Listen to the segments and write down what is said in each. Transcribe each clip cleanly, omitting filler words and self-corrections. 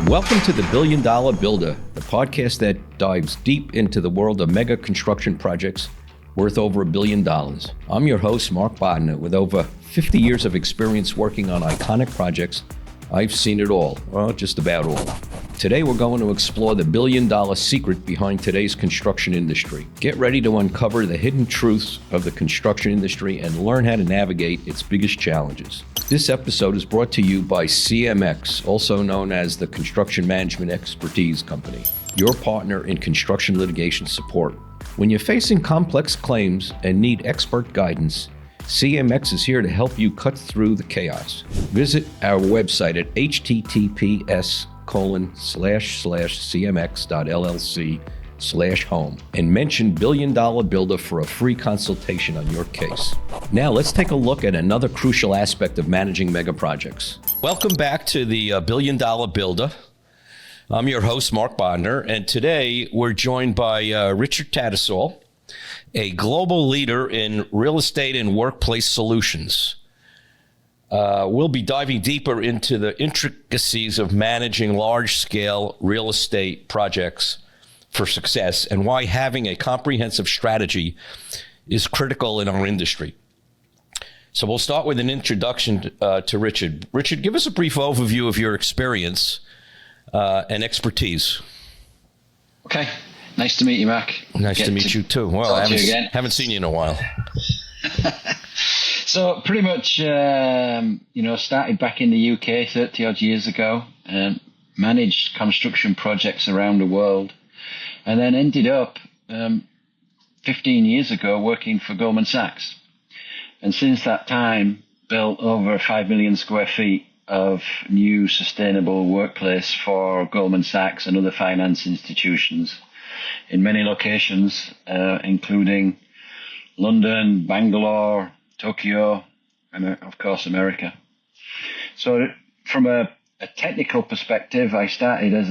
Welcome to the Billion Dollar Builder, the podcast that dives deep into the world of mega construction projects worth over $1 billion. I'm your host, Mark Bodner. With over 50 years of experience working on iconic projects, I've seen it all, well, just about all. Today, we're going to explore the billion-dollar secret behind today's construction industry. Get ready to uncover the hidden truths of the construction industry and learn how to navigate its biggest challenges. This episode is brought to you by CMX, also known as the Construction Management Expertise Company, your partner in construction litigation support. When you're facing complex claims and need expert guidance, CMX is here to help you cut through the chaos. Visit our website at https://cmx.llc/home and mention Billion Dollar Builder for a free consultation on your case. Now let's take a look at another crucial aspect of managing mega projects. Welcome back to the Billion Dollar Builder. I'm your host, Mark Bodner, and today we're joined by Richard Tattersall, a global leader in real estate and workplace solutions. We'll be diving deeper into the intricacies of managing large-scale real estate projects for success and why having a comprehensive strategy is critical in our industry. So we'll start with an introduction to Richard. Richard, give us a brief overview of your experience and expertise. Okay. Nice to meet you, Mark. Nice to meet you too. Well, I haven't seen you in a while. So pretty much, started back in the UK 30 odd years ago, managed construction projects around the world, and then ended up 15 years ago working for Goldman Sachs. And since that time, built over 5 million square feet of new sustainable workplace for Goldman Sachs and other finance institutions in many locations, including London, Bangalore, Tokyo, and of course America. So from a technical perspective, I started as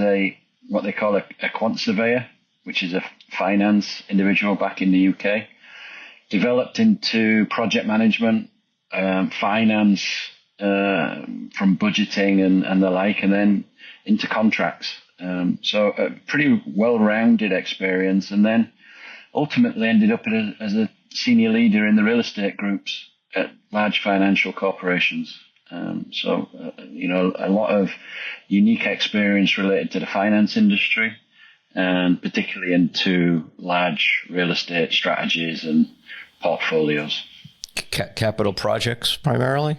what they call a quant surveyor, which is a finance individual back in the UK, developed into project management, finance, from budgeting and the like, and then into contracts. So a pretty well-rounded experience, and then ultimately ended up as a senior leader in the real estate groups at large financial corporations. A lot of unique experience related to the finance industry, and particularly into large real estate strategies and portfolio's. Capital projects primarily?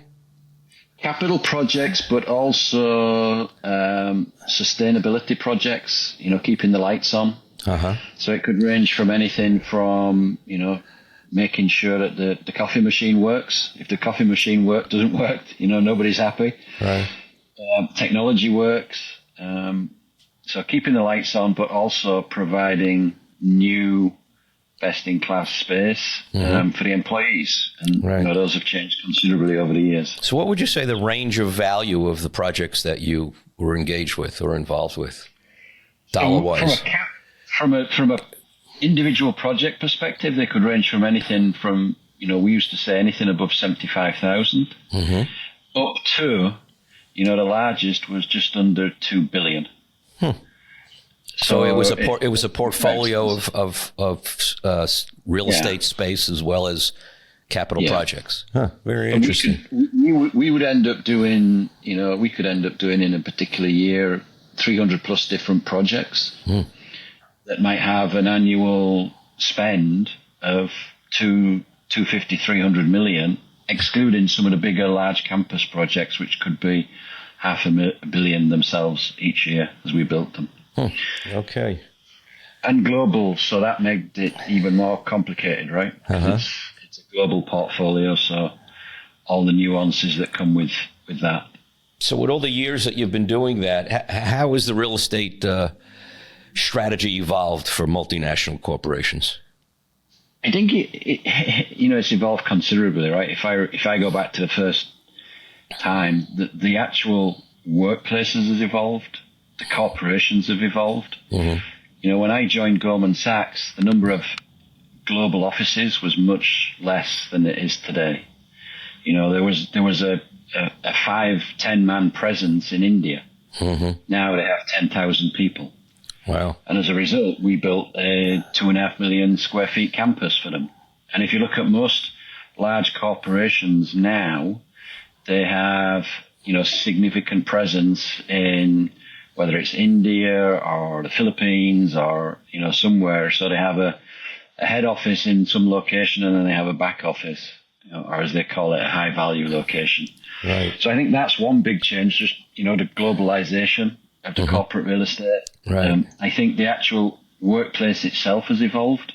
Capital projects, but also sustainability projects, keeping the lights on. Uh-huh. So it could range from anything from, making sure that the coffee machine works. If the coffee machine doesn't work, nobody's happy. Right. Technology works. So keeping the lights on, but also providing new best-in-class space for the employees. And those have changed considerably over the years. So what would you say the range of value of the projects that you were engaged with or involved with, dollar-wise? From a individual project perspective, they could range from anything from, we used to say anything above 75,000 up to, the largest was just under 2 billion. So it was a portfolio of real estate space as well as capital projects. Huh, very interesting. We would end up doing, we could end up doing in a particular year 300 plus different projects that might have an annual spend of 250, 300 million, excluding some of the bigger large campus projects, which could be $500 million themselves each year as we built them. Okay. And global, so that made it even more complicated, right? It's a global portfolio, so all the nuances that come with that. So with all the years that you've been doing that, how has the real estate strategy evolved for multinational corporations? I think it's evolved considerably, right? If I go back to the first time, the actual workplaces has evolved. The corporations have evolved. When I joined Goldman Sachs, the number of global offices was much less than it is today. There was a 5-10 man presence in India Mm-hmm. Now they have 10,000 people. Wow. And as a result, we built a 2.5 million square feet campus for them. And if you look at most large corporations now, they have, significant presence in whether it's India or the Philippines or, somewhere. So they have a head office in some location and then they have a back office, or as they call it, a high value location. Right. So I think that's one big change, just, the globalization of the corporate real estate. Right. I think the actual workplace itself has evolved.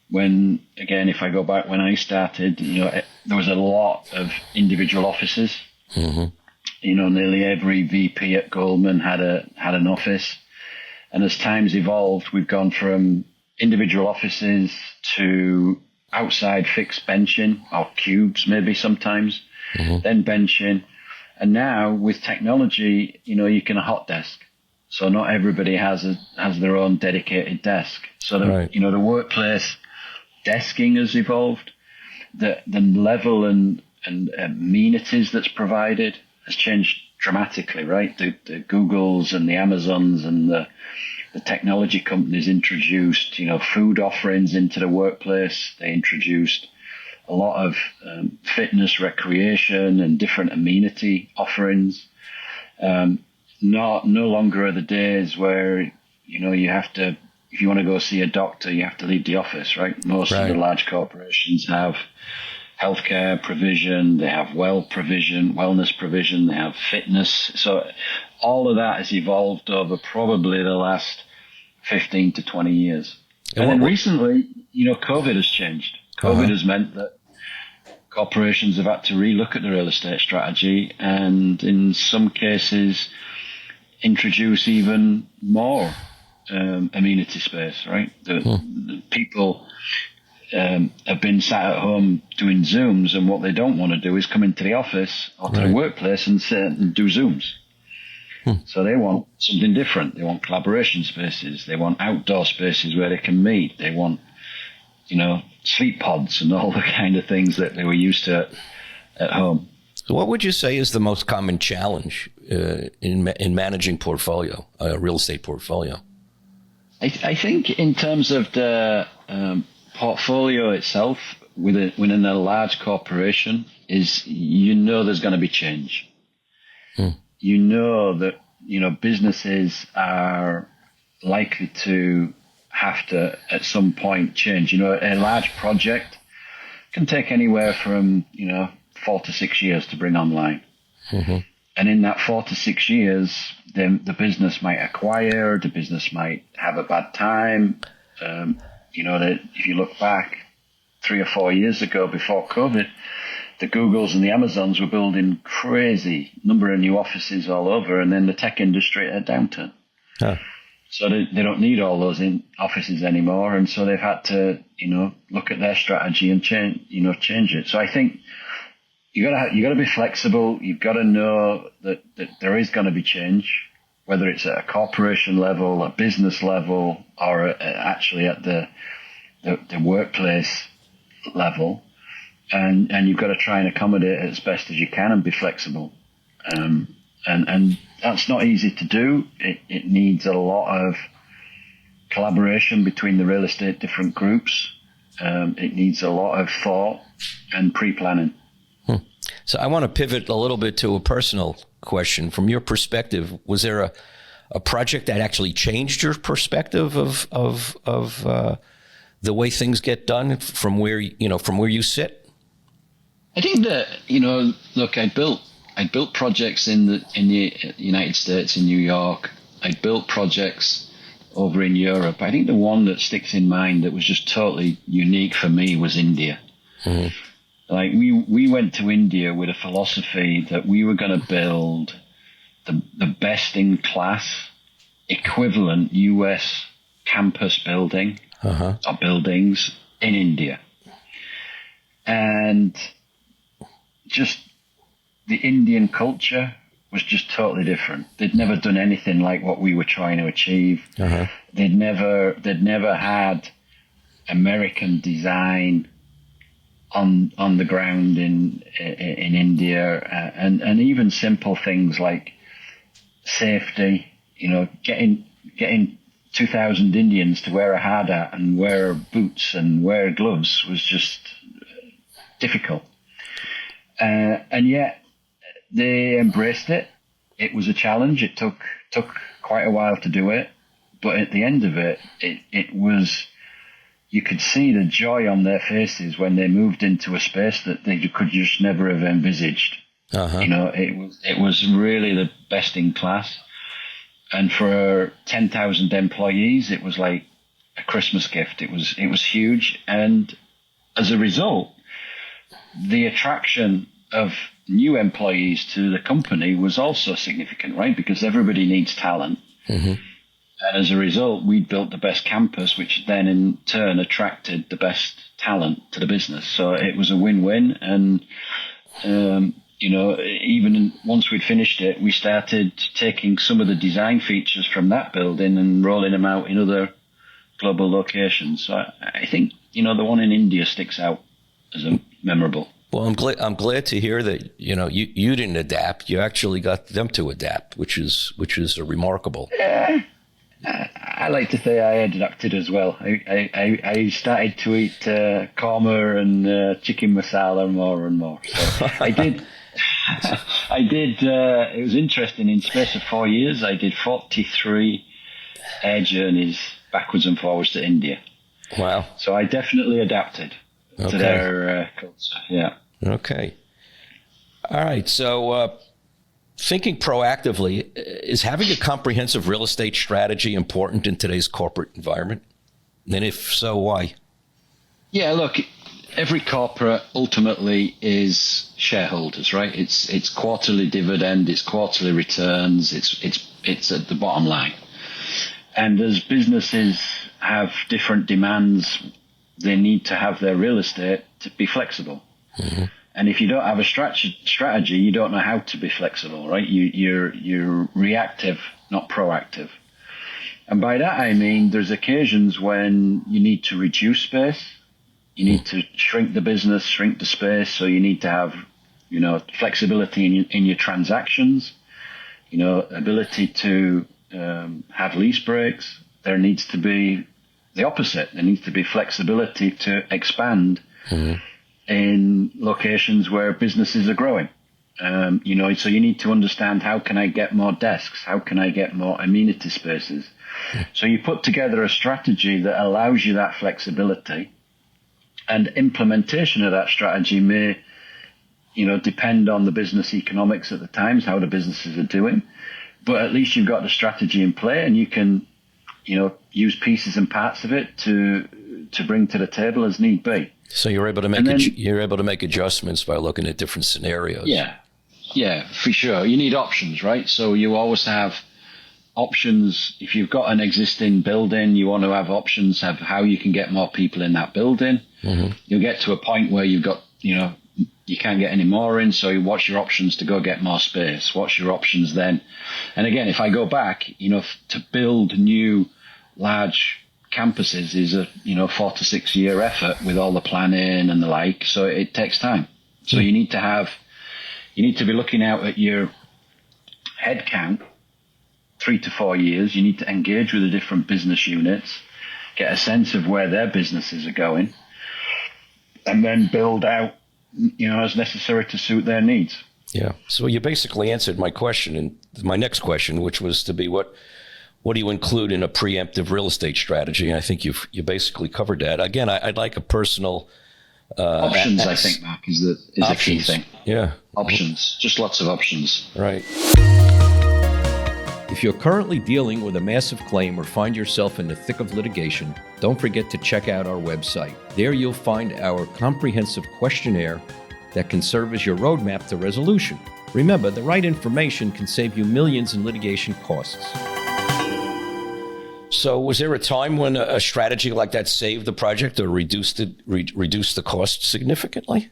When, again, if I go back when I started, there was a lot of individual offices. Mm-hmm. Nearly every VP at Goldman had an office. And as time's evolved, we've gone from individual offices to outside fixed benching, or cubes maybe sometimes, then benching. And now with technology, you can hot desk. So not everybody has their own dedicated desk. So the workplace desking has evolved. The level and amenities that's provided has changed dramatically, right? The Googles and the Amazons and the technology companies introduced, food offerings into the workplace. They introduced a lot of fitness, recreation, and different amenity offerings. No longer are the days where, you have to, if you want to go see a doctor, you have to leave the office, right? Most of the large corporations have healthcare provision, they have wellness provision, they have fitness. So all of that has evolved over probably the last 15 to 20 years. And then recently, COVID has changed. COVID has meant that corporations have had to relook at the real estate strategy and in some cases introduce even more amenity space, right? The people have been sat at home doing Zooms, and what they don't want to do is come into the office or to the workplace and sit and do Zooms. So they want something different. They want collaboration spaces. They want outdoor spaces where they can meet. They want, sleep pods and all the kind of things that they were used to at home. So what would you say is the most common challenge in managing real estate portfolio? I think in terms of the portfolio itself within a large corporation is, there's going to be change. That, businesses are likely to have to at some point change. A large project can take anywhere from, 4 to 6 years to bring online. And in that 4 to 6 years, then the business might acquire, the business might have a bad time. That if you look back 3 or 4 years ago before COVID, the Googles and the Amazons were building crazy number of new offices all over, and then the tech industry had a downturn. So they don't need all those offices anymore, and so they've had to, look at their strategy and change it. So I think you gotta be flexible. You've got to know that there is going to be change, whether it's at a corporation level, a business level, or actually at the workplace level. And you've got to try and accommodate it as best as you can and be flexible. And that's not easy to do. It needs a lot of collaboration between the real estate different groups. It needs a lot of thought and pre-planning. So I want to pivot a little bit to a personal question. From your perspective, was there a project that actually changed your perspective of the way things get done from where you sit? I think that, look, I built projects in the United States, in New York. I built projects over in Europe. I think the one that sticks in mind that was just totally unique for me was India. Like we went to India with a philosophy that we were going to build the best in class equivalent US campus building or buildings in India. And just the Indian culture was just totally different. They'd never done anything like what we were trying to achieve. They'd never had American design on the ground in India, and even simple things like safety, getting 2,000 Indians to wear a hard hat and wear boots and wear gloves was just difficult. And yet they embraced it. It was a challenge. It took quite a while to do it. But at the end of it, it was, you could see the joy on their faces when they moved into a space that they could just never have envisaged. Uh-huh. It was really the best in class. And for 10,000 employees, it was like a Christmas gift. It was huge. And as a result, the attraction of new employees to the company was also significant, right? Because everybody needs talent. Mm-hmm. And as a result, we built the best campus, which then in turn attracted the best talent to the business. So it was a win-win. And, even once we'd finished it, we started taking some of the design features from that building and rolling them out in other global locations. So I think, the one in India sticks out as a memorable. Well, I'm glad to hear that you didn't adapt. You actually got them to adapt, which is remarkable. Yeah, I like to say I adapted as well. I started to eat korma and chicken masala more and more. So I did. It was interesting. In space of 4 years, I did 43 air journeys backwards and forwards to India. Wow! So I definitely adapted to their culture. Yeah. Okay. All right. So, thinking proactively, is having a comprehensive real estate strategy important in today's corporate environment? And if so, why? Yeah. Look, every corporate ultimately is shareholders, right? It's quarterly dividend, it's quarterly returns, it's at the bottom line. And as businesses have different demands, they need to have their real estate to be flexible. Mm-hmm. And if you don't have a strategy, you don't know how to be flexible, right? You're reactive, not proactive. And by that I mean there's occasions when you need to reduce space. You need to shrink the business, shrink the space. So you need to have, flexibility in your transactions, ability to have lease breaks. There needs to be the opposite. There needs to be flexibility to expand in locations where businesses are growing. So you need to understand, how can I get more desks? How can I get more amenity spaces? So you put together a strategy that allows you that flexibility. And implementation of that strategy may, depend on the business economics at the times, how the businesses are doing. But at least you've got the strategy in play, and you can, use pieces and parts of it to bring to the table as need be. So you're able to make adjustments by looking at different scenarios. Yeah, for sure. You need options, right? So you always have options. If you've got an existing building, you want to have options of how you can get more people in that building. Mm-hmm. You'll get to a point where you've got, you can't get any more in. So what's your options to go get more space? What's your options then? And again, if I go back, to build new large campuses is a 4 to 6 year effort with all the planning and the like. So it takes time. So you need to be looking out at your head count 3 to 4 years. You need to engage with the different business units, get a sense of where their businesses are going, and then build out, as necessary to suit their needs. Yeah. So you basically answered my question, and my next question, which was to be what do you include in a preemptive real estate strategy? And I think you basically covered that. Again, I'd like a personal options. I think, Mark, is a key thing. Yeah. Options. Just lots of options. Right. If you're currently dealing with a massive claim or find yourself in the thick of litigation, don't forget to check out our website. There you'll find our comprehensive questionnaire that can serve as your roadmap to resolution. Remember, the right information can save you millions in litigation costs. So was there a time when a strategy like that saved the project or reduced the cost significantly?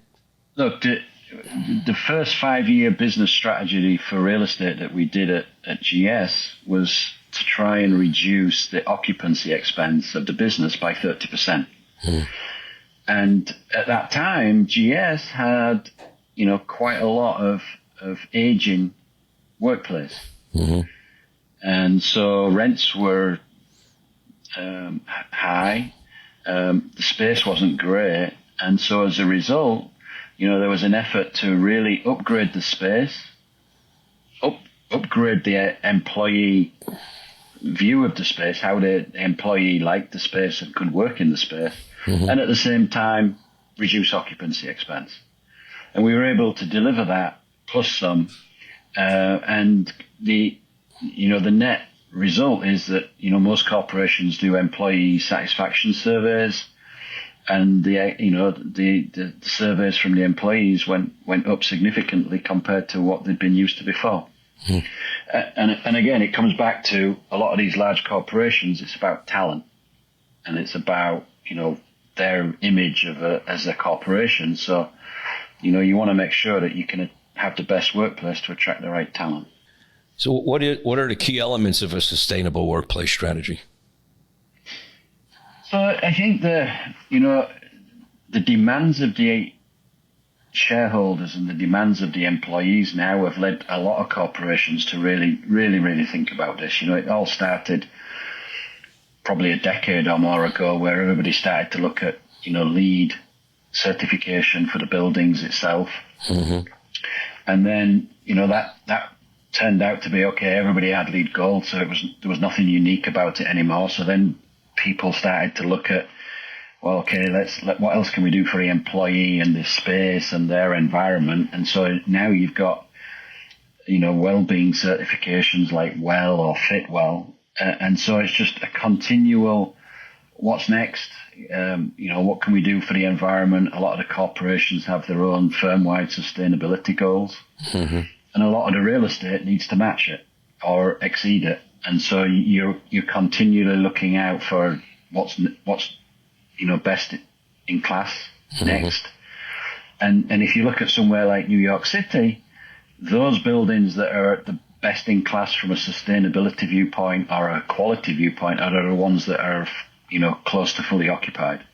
Look, the first 5-year business strategy for real estate that we did at GS was to try and reduce the occupancy expense of the business by 30%. And at that time, GS had, quite a lot of aging workplace. And so rents were high. The space wasn't great. And so as a result, there was an effort to really upgrade the space, upgrade the employee view of the space, how the employee liked the space and could work in the space, and at the same time reduce occupancy expense. And we were able to deliver that plus some, and the net result is that most corporations do employee satisfaction surveys, and the surveys from the employees went up significantly compared to what they'd been used to before. And again, it comes back to a lot of these large corporations. It's about talent, and it's about their image as a corporation. So you want to make sure that you can have the best workplace to attract the right talent. So what are the key elements of a sustainable workplace strategy? So I think the demands of the shareholders and the demands of the employees now have led a lot of corporations to really, really, really think about this. It all started probably a decade or more ago, where everybody started to look at LEED certification for the buildings itself, and then that turned out to be okay. Everybody had LEED Gold, so there was nothing unique about it anymore. So then people started to look at, well, okay, what else can we do for the employee and the space and their environment? And so now you've got, well-being certifications like WELL or FitWell. And so it's just a continual, what's next? What can we do for the environment? A lot of the corporations have their own firm-wide sustainability goals. And a lot of the real estate needs to match it or exceed it. And so you're continually looking out for what's best in class next. And if you look at somewhere like New York City, those buildings that are at the best in class from a sustainability viewpoint or a quality viewpoint are the ones that are, close to fully occupied.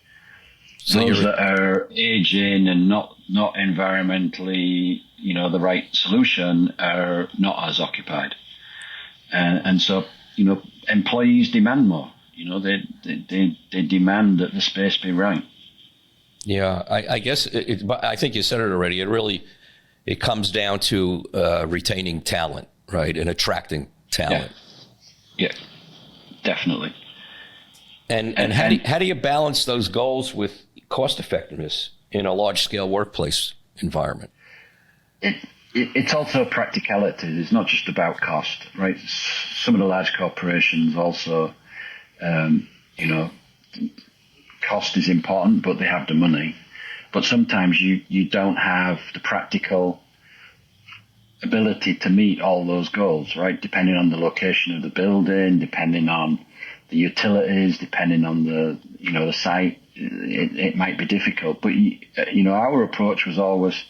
So those that are aging and not environmentally, the right solution are not as occupied. And so, employees demand more. They demand that the space be right. Yeah, I guess I think you said it already. It comes down to retaining talent, right, and attracting talent. Yeah, definitely. And how do you balance those goals with cost effectiveness in a large scale workplace environment? It's also practicality. It's not just about cost, right? Some of the large corporations also, cost is important, but they have the money. But sometimes you don't have the practical ability to meet all those goals, right? Depending on the location of the building, depending on the utilities, depending on the site, it might be difficult. But our approach was always,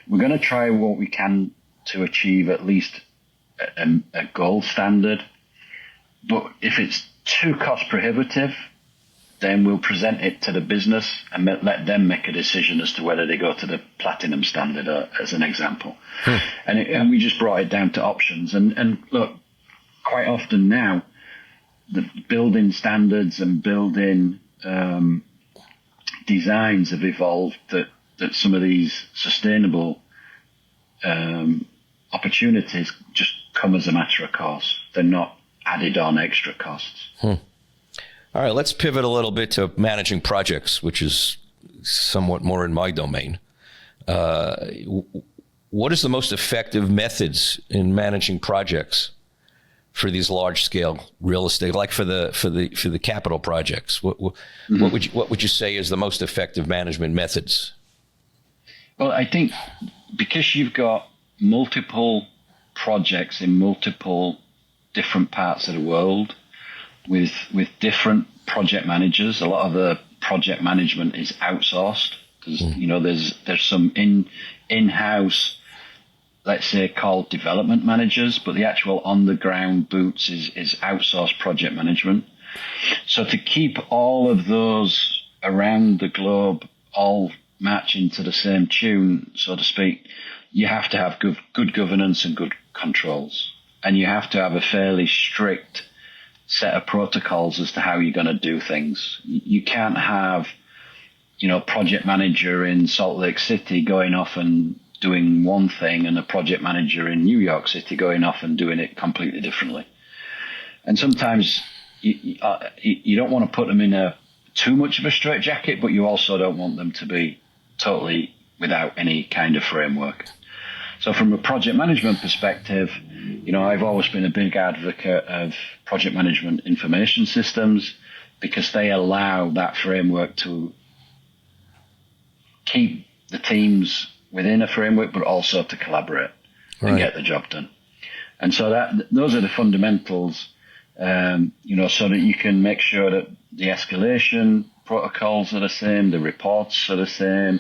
we're going to try what we can to achieve at least a gold standard. But if it's too cost prohibitive, then we'll present it to the business and let them make a decision as to whether they go to the platinum standard, as an example. And we just brought it down to options. And look, quite often now, the building standards and building designs have evolved that some of these sustainable opportunities just come as a matter of course. They're not added on extra costs. All right, let's pivot a little bit to managing projects, which is somewhat more in my domain. What is the most effective methods in managing projects for these large scale real estate, like for the capital projects? What would you say is the most effective management methods? Well, I think because you've got multiple projects in multiple different parts of the world with different project managers, a lot of the project management is outsourced. There's some in-house, let's say, called development managers, but the actual on-the-ground boots is outsourced project management. So to keep all of those around the globe all matching to the same tune, so to speak, you have to have good governance and good controls. and you have to have a fairly strict set of protocols as to how you're going to do things. You can't have, project manager in Salt Lake City going off and doing one thing and a project manager in New York City going off and doing it completely differently. And sometimes you don't want to put them in too much of a straitjacket, but you also don't want them to be totally without any kind of framework. So from a project management perspective, I've always been a big advocate of project management information systems because they allow that framework to keep the teams within a framework, but also to collaborate and get the job done. And so those are the fundamentals, so that you can make sure that the escalation protocols are the same, the reports are the same.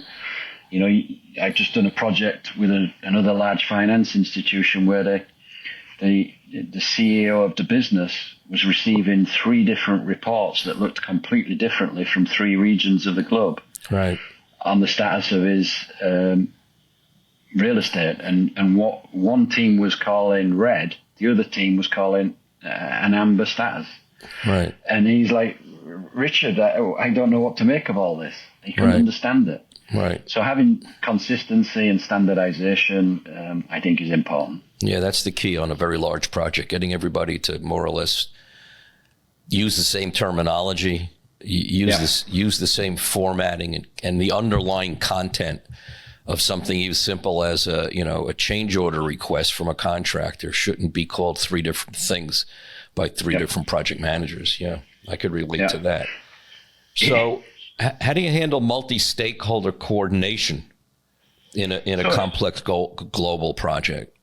I've just done a project with another large finance institution where the CEO of the business was receiving 3 different reports that looked completely differently from 3 regions of the globe. Right. On the status of his real estate. And what one team was calling red, the other team was calling an amber status. Right. And he's like, Richard, I don't know what to make of all this. He couldn't understand it. Right. So having consistency and standardization, I think, is important. Yeah, that's the key on a very large project, getting everybody to more or less use the same terminology, use the same formatting and the underlying content of something as simple as a change order request from a contractor shouldn't be called 3 different things by 3 different project managers. Yeah, I could relate to that. So how do you handle multi-stakeholder coordination in a complex global project?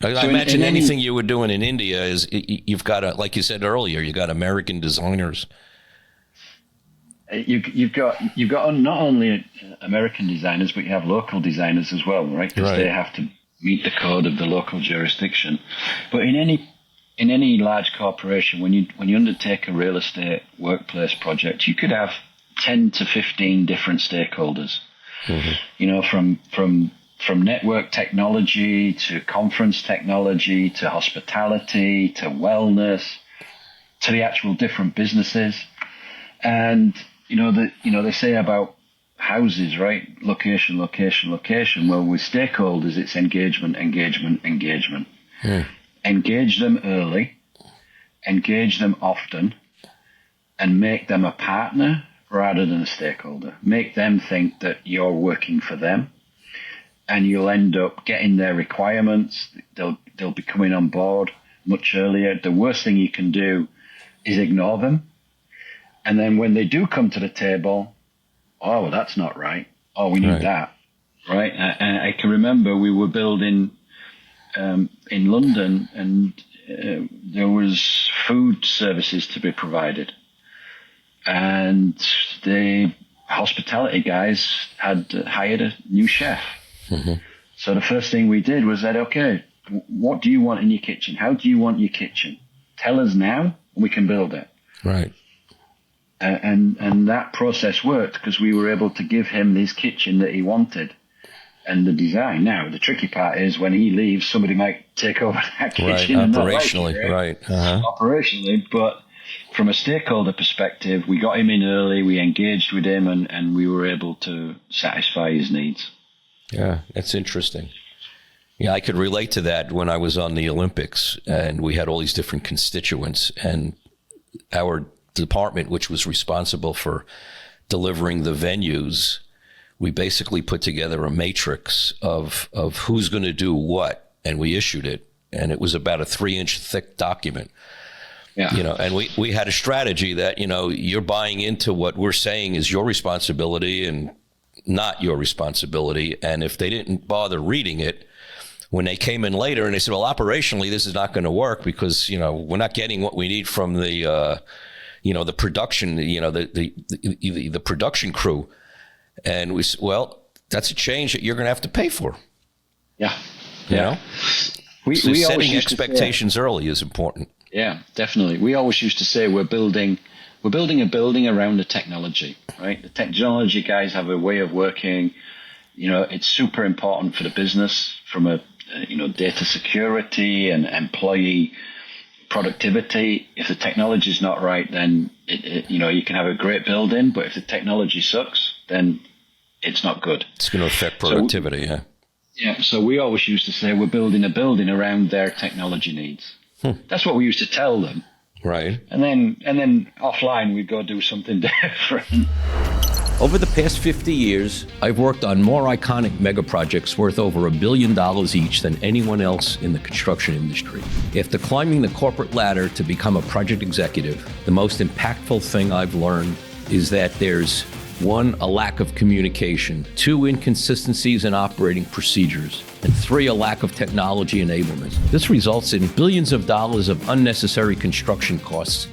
I imagine anything you were doing in India is you've got like you said earlier, you got American designers. You've got not only American designers, but you have local designers as well, right? Because they have to meet the code of the local jurisdiction. But in any large corporation, when you undertake a real estate workplace project, you could have 10 to 15 different stakeholders. Mm-hmm. From network technology to conference technology to hospitality to wellness to the actual different businesses. And they say about houses, right? Location, location, location. Well, with stakeholders, it's engagement, engagement, engagement. Mm. Engage them early, engage them often, and make them a partner rather than a stakeholder. Make them think that you're working for them, and you'll end up getting their requirements. They'll be coming on board much earlier. The worst thing you can do is ignore them. And then when they do come to the table, oh, well, that's not right. Oh, we need that, right? And I can remember we were building in London, and there was food services to be provided. And the hospitality guys had hired a new chef. Mm-hmm. So the first thing we did was said, okay, what do you want in your kitchen? How do you want your kitchen? Tell us now, and we can build it. Right. And that process worked because we were able to give him his kitchen that he wanted and the design. Now, the tricky part is when he leaves, somebody might take over that kitchen. Right, operationally, right. Uh-huh. Operationally, but from a stakeholder perspective, we got him in early, we engaged with him, and we were able to satisfy his needs. Yeah, that's interesting. Yeah, I could relate to that when I was on the Olympics, and we had all these different constituents, and our department, which was responsible for delivering the venues, we basically put together a matrix of who's going to do what, and we issued it, and it was about a 3-inch thick document. Yeah. And we had a strategy that, you're buying into what we're saying is your responsibility and not your responsibility. And if they didn't bother reading it, when they came in later and they said, well, operationally, this is not going to work because, we're not getting what we need from the, the production, the production crew. And we said, well, that's a change that you're going to have to pay for. Yeah. You know? We setting expectations early is important. Yeah, definitely. We always used to say we're building a building around the technology, right? The technology guys have a way of working. It's super important for the business from a data security and employee productivity. If the technology is not right, then you can have a great building, but if the technology sucks, then it's not good. It's going to affect productivity. Yeah. So we always used to say we're building a building around their technology needs. That's what we used to tell them. Right. And then offline we'd go do something different. Over the past 50 years, I've worked on more iconic mega projects worth over $1 billion each than anyone else in the construction industry. After climbing the corporate ladder to become a project executive, the most impactful thing I've learned is that there's 1, a lack of communication, 2, inconsistencies in operating procedures, and 3, a lack of technology enablement. This results in billions of dollars of unnecessary construction costs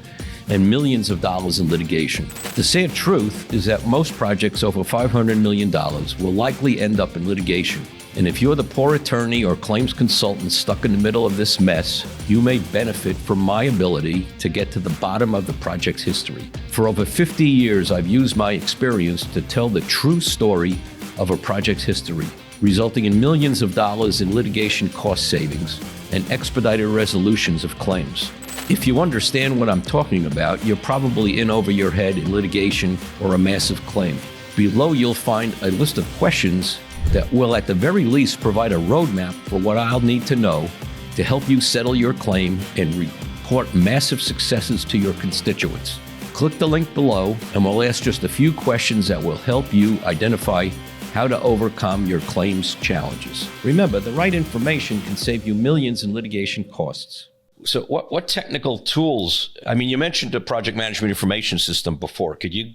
and millions of dollars in litigation. The sad truth is that most projects over $500 million will likely end up in litigation. And if you're the poor attorney or claims consultant stuck in the middle of this mess, you may benefit from my ability to get to the bottom of the project's history. For over 50 years, I've used my experience to tell the true story of a project's history, resulting in millions of dollars in litigation cost savings and expedited resolutions of claims. If you understand what I'm talking about, you're probably in over your head in litigation or a massive claim. Below, you'll find a list of questions that will at the very least provide a roadmap for what I'll need to know to help you settle your claim and report massive successes to your constituents. Click the link below and we'll ask just a few questions that will help you identify how to overcome your claims challenges. Remember, the right information can save you millions in litigation costs. So what technical tools, I mean, you mentioned a project management information system before. Could you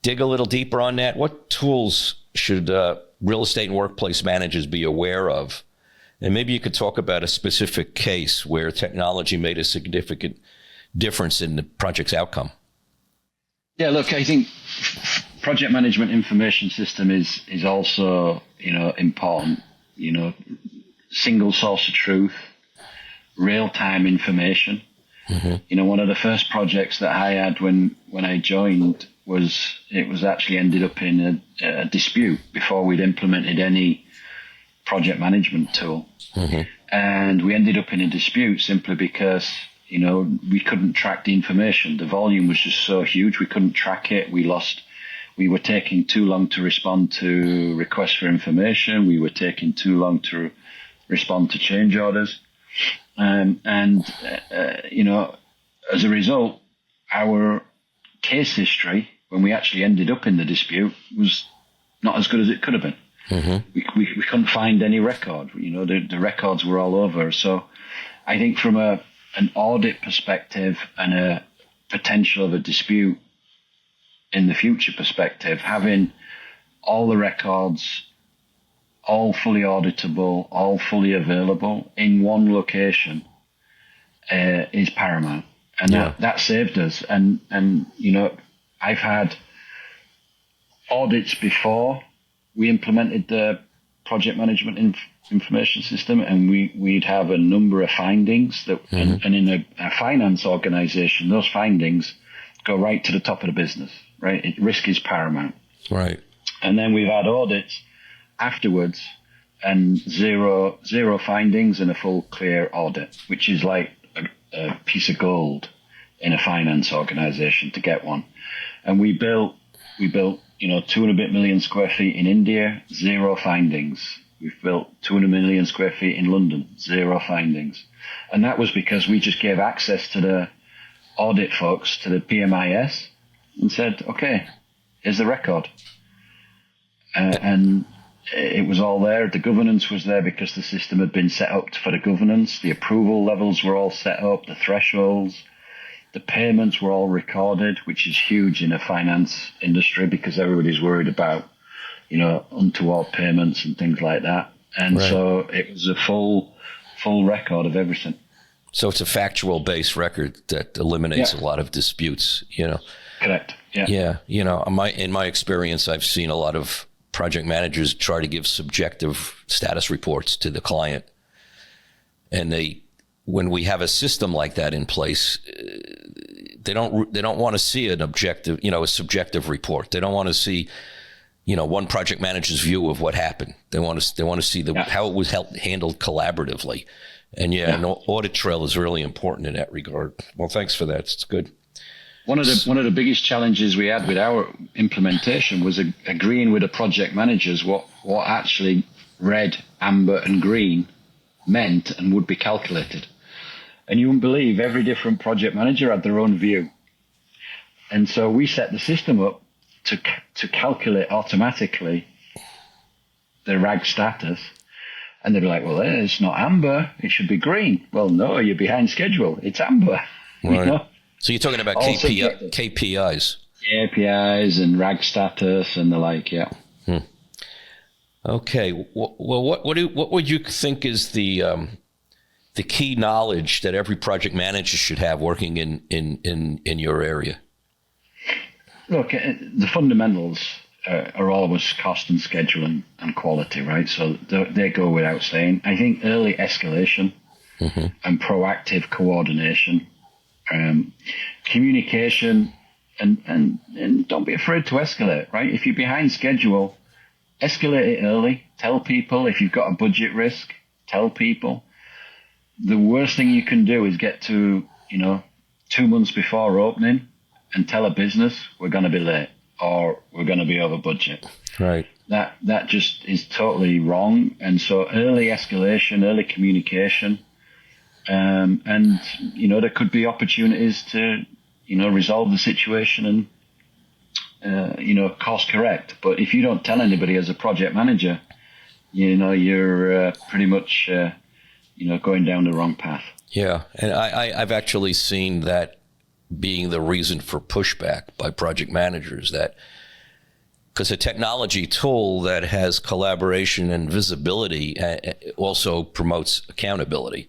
dig a little deeper on that? What tools should real estate and workplace managers be aware of? And maybe you could talk about a specific case where technology made a significant difference in the project's outcome. Yeah, look, I think project management information system is also, important, single source of truth, real-time information. Mm-hmm. One of the first projects that I had when I joined was actually ended up in a dispute before we'd implemented any project management tool. Mm-hmm. And we ended up in a dispute simply because, we couldn't track the information. The volume was just so huge, we couldn't track it. We were taking too long to respond to requests for information. We were taking too long to respond to change orders. As a result, our case history, when we actually ended up in the dispute, was not as good as it could have been. Mm-hmm. We couldn't find any record. The records were all over. So I think from an audit perspective and a potential of a dispute in the future perspective, having all the records all fully auditable, all fully available in one location is paramount. And that saved us. And I've had audits before we implemented the project management information system, and we'd have a number of findings that, mm-hmm. and in a finance organization, those findings go right to the top of the business, right? Risk is paramount. Right. And then we've had audits afterwards and zero findings and a full clear audit, which is like a piece of gold in a finance organization to get one. And we built 200 million square feet in India, zero findings. We've built 200 million square feet in London, zero findings. And that was because we just gave access to the audit folks, to the PMIS, and said, okay, here's the record. And it was all there. The governance was there because the system had been set up for the governance. The approval levels were all set up, the thresholds. The payments were all recorded, which is huge in a finance industry because everybody's worried about, untoward payments and things like that. And right. So it was a full record of everything. So it's a factual-based record that eliminates a lot of disputes, Correct. Yeah. Yeah. In my experience, I've seen a lot of project managers try to give subjective status reports to the client. And when we have a system like that in place, they don't want to see an objective, a subjective report. They don't want to see one project manager's view of what happened. They want to see how it was handled collaboratively. And an audit trail is really important in that regard. Well, thanks for that. It's good. One of the biggest challenges we had with our implementation was agreeing with the project managers what actually red, amber, and green meant and would be calculated. And you wouldn't believe every different project manager had their own view. And so we set the system up to calculate automatically the RAG status. And they'd be like, well, it's not amber, it should be green. Well, no, you're behind schedule. It's amber. Right. So you're talking about KPIs. KPIs and RAG status and the like, yeah. Okay. Well, what would you think is the key knowledge that every project manager should have working in your area? Look, the fundamentals are always cost and schedule and quality, right? So they go without saying. I think early escalation and proactive coordination, communication, and don't be afraid to escalate, right? If you're behind schedule, escalate it early. Tell people if you've got a budget risk. Tell people. The worst thing you can do is get to 2 months before opening and tell a business we're going to be late or we're going to be over budget. Right. That just is totally wrong. And so early escalation, early communication, and there could be opportunities to resolve the situation and course correct. But if you don't tell anybody as a project manager, you're pretty much going down the wrong path. Yeah, and I've actually seen that being the reason for pushback by project managers, that because a technology tool that has collaboration and visibility also promotes accountability.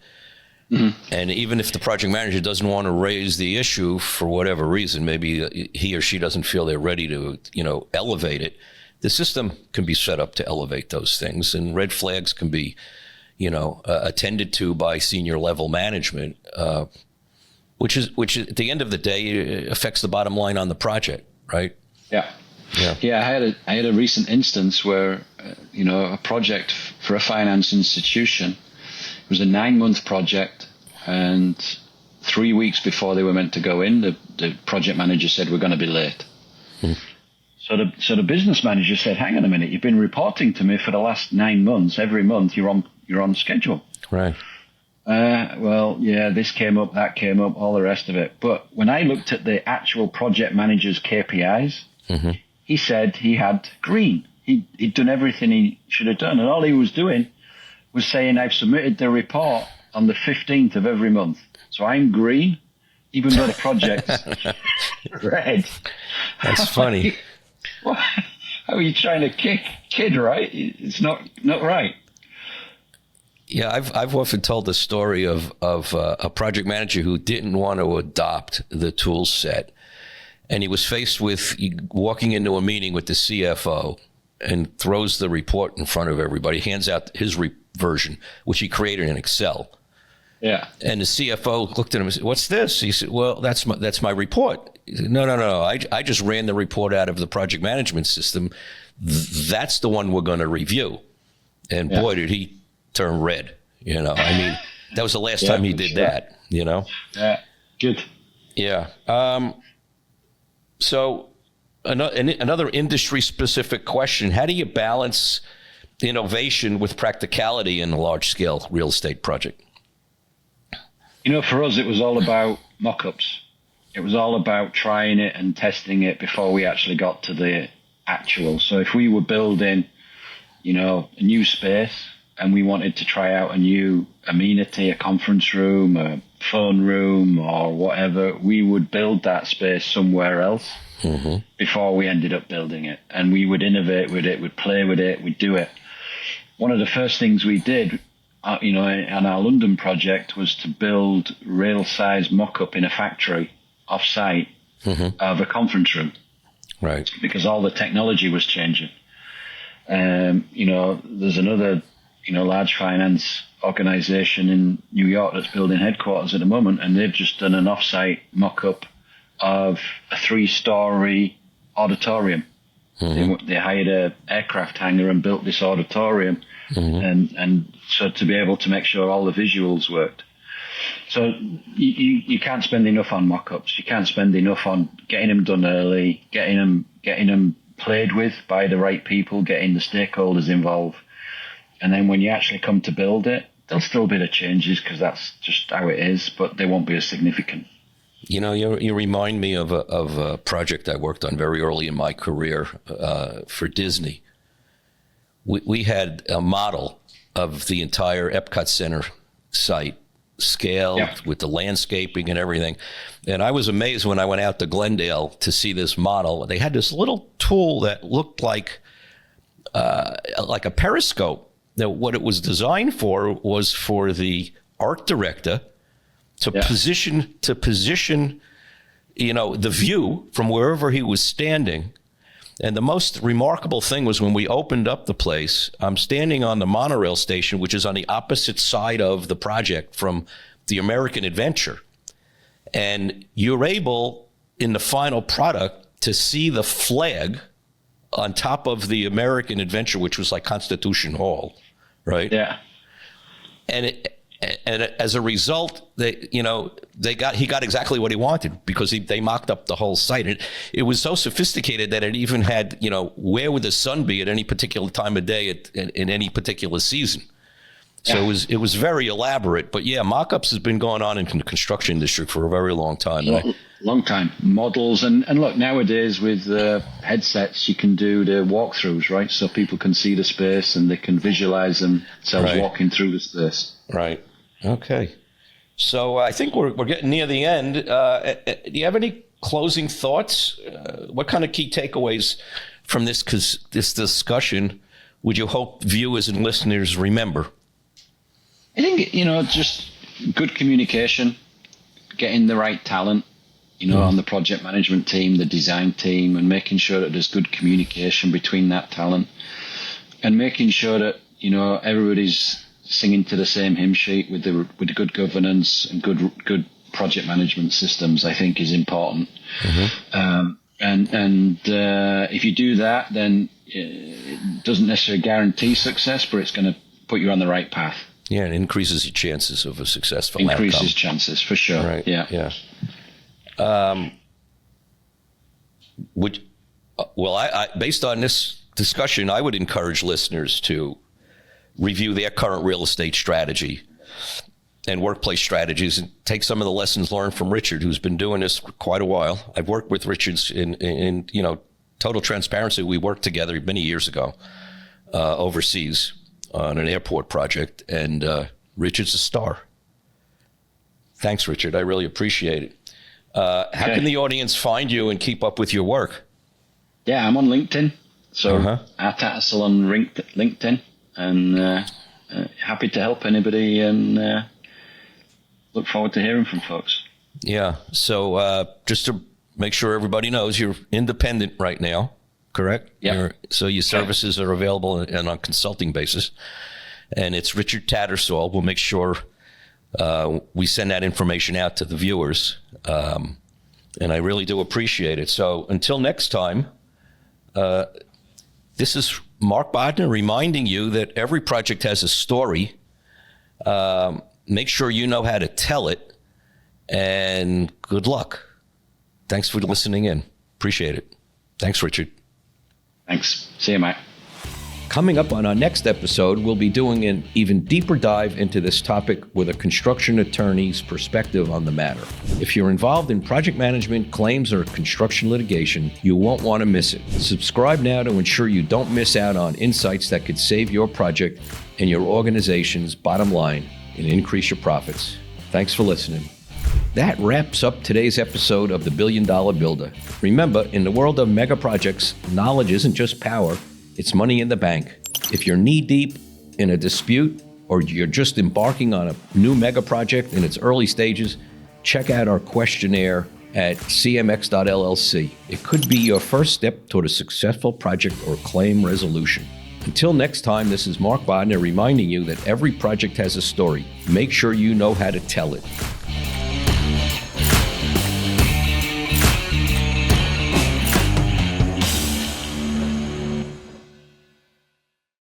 And even if the project manager doesn't want to raise the issue for whatever reason, maybe he or she doesn't feel they're ready to, elevate it, the system can be set up to elevate those things, and red flags can be, attended to by senior level management, which is at the end of the day affects the bottom line on the project, right? Yeah. I had a recent instance where a project for a finance institution. It was a 9-month project, and 3 weeks before they were meant to go in, the project manager said, we're going to be late. So the business manager said, hang on a minute, you've been reporting to me for the last 9 months. Every month you're on schedule. Right. This came up, that came up, all the rest of it. But when I looked at the actual project manager's KPIs, he said he had green. He'd done everything he should have done, and all he was doing was saying, I've submitted the report on the 15th of every month. So I'm green, even though the project's red. That's funny. What? How are you trying to kid, right? It's not right. Yeah, I've often told the story of a project manager who didn't want to adopt the tool set. And he was faced with walking into a meeting with the CFO and throws the report in front of everybody, hands out his version, which he created in Excel. Yeah. And the CFO looked at him and said, what's this? He said, well, that's my report. He said, no. I just ran the report out of the project management system. That's the one we're going to review. And boy, did he turn red. That was the last time he did that, Yeah. Good. Yeah. So another industry-specific question: how do you balance innovation with practicality in a large-scale real estate project? For us, it was all about mock-ups. It was all about trying it and testing it before we actually got to the actual. So if we were building, a new space and we wanted to try out a new amenity, a conference room, a phone room or whatever, we would build that space somewhere else before we ended up building it. And we would innovate with it, we'd play with it, we'd do it. One of the first things we did, on our London project was to build rail-size mock-up in a factory off-site of a conference room. Right. Because all the technology was changing. There's another, large finance organization in New York that's building headquarters at the moment, and they've just done an off-site mock-up of a 3-story auditorium. They hired a aircraft hangar and built this auditorium, and so to be able to make sure all the visuals worked. So you can't spend enough on mock-ups. You can't spend enough on getting them done early, getting them played with by the right people, getting the stakeholders involved. And then when you actually come to build it, there'll still be the changes because that's just how it is, but they won't be as significant. You know, you remind me of a project I worked on very early in my career for Disney. We had a model of the entire Epcot Center site, scaled with the landscaping and everything. And I was amazed when I went out to Glendale to see this model. They had this little tool that looked like a periscope. Now, what it was designed for was for the art director to position, you know, the view from wherever he was standing. And the most remarkable thing was when we opened up the place, I'm standing on the monorail station, which is on the opposite side of the project from the American Adventure. And you're able, in the final product, to see the flag on top of the American Adventure, which was like Constitution Hall, right? Yeah. And as a result, he got exactly what he wanted because they mocked up the whole site. It was so sophisticated that it even had, you know, where would the sun be at any particular time of day in any particular season. So it was very elaborate. But yeah, mock-ups has been going on in the construction industry for a very long time. Long time. Models. And look, nowadays with headsets, you can do the walkthroughs, right? So people can see the space and they can visualize themselves walking through the space. Right. Okay. So I think we're getting near the end. Do you have any closing thoughts? What kind of key takeaways from this discussion would you hope viewers and listeners remember? I think, you know, just good communication, getting the right talent, you know, on the project management team, the design team, and making sure that there's good communication between that talent and making sure that, you know, everybody's singing to the same hymn sheet with the good governance and good project management systems, I think is important. And if you do that, then it doesn't necessarily guarantee success, but it's going to put you on the right path. Yeah, it increases your chances of a successful outcome. Increases chances, for sure. Right. Yeah. I based on this discussion, I would encourage listeners to review their current real estate strategy and workplace strategies and take some of the lessons learned from Richard, who's been doing this for quite a while. I've worked with Richard in you know, total transparency. We worked together many years ago overseas on an airport project, and Richard's a star. Thanks, Richard. I really appreciate it. How can the audience find you and keep up with your work? Yeah, I'm on LinkedIn. So Tattersall on LinkedIn, and happy to help anybody, and look forward to hearing from folks. Yeah. So just to make sure everybody knows, you're independent right now, correct? Yeah. So your services are available and on consulting basis. And it's Richard Tattersall. We'll make sure we send that information out to the viewers. And I really do appreciate it. So until next time, this is Mark Bodner reminding you that every project has a story. Make sure you know how to tell it. And good luck. Thanks for listening in. Appreciate it. Thanks, Richard. Thanks. See you, Mike. Coming up on our next episode, we'll be doing an even deeper dive into this topic with a construction attorney's perspective on the matter. If you're involved in project management, claims, or construction litigation, you won't want to miss it. Subscribe now to ensure you don't miss out on insights that could save your project and your organization's bottom line and increase your profits. Thanks for listening. That wraps up today's episode of The $1 Billion Builder. Remember, in the world of mega projects, knowledge isn't just power, it's money in the bank. If you're knee-deep in a dispute or you're just embarking on a new mega project in its early stages, check out our questionnaire at cmx.llc. It could be your first step toward a successful project or claim resolution. Until next time, this is Mark Bodner reminding you that every project has a story. Make sure you know how to tell it.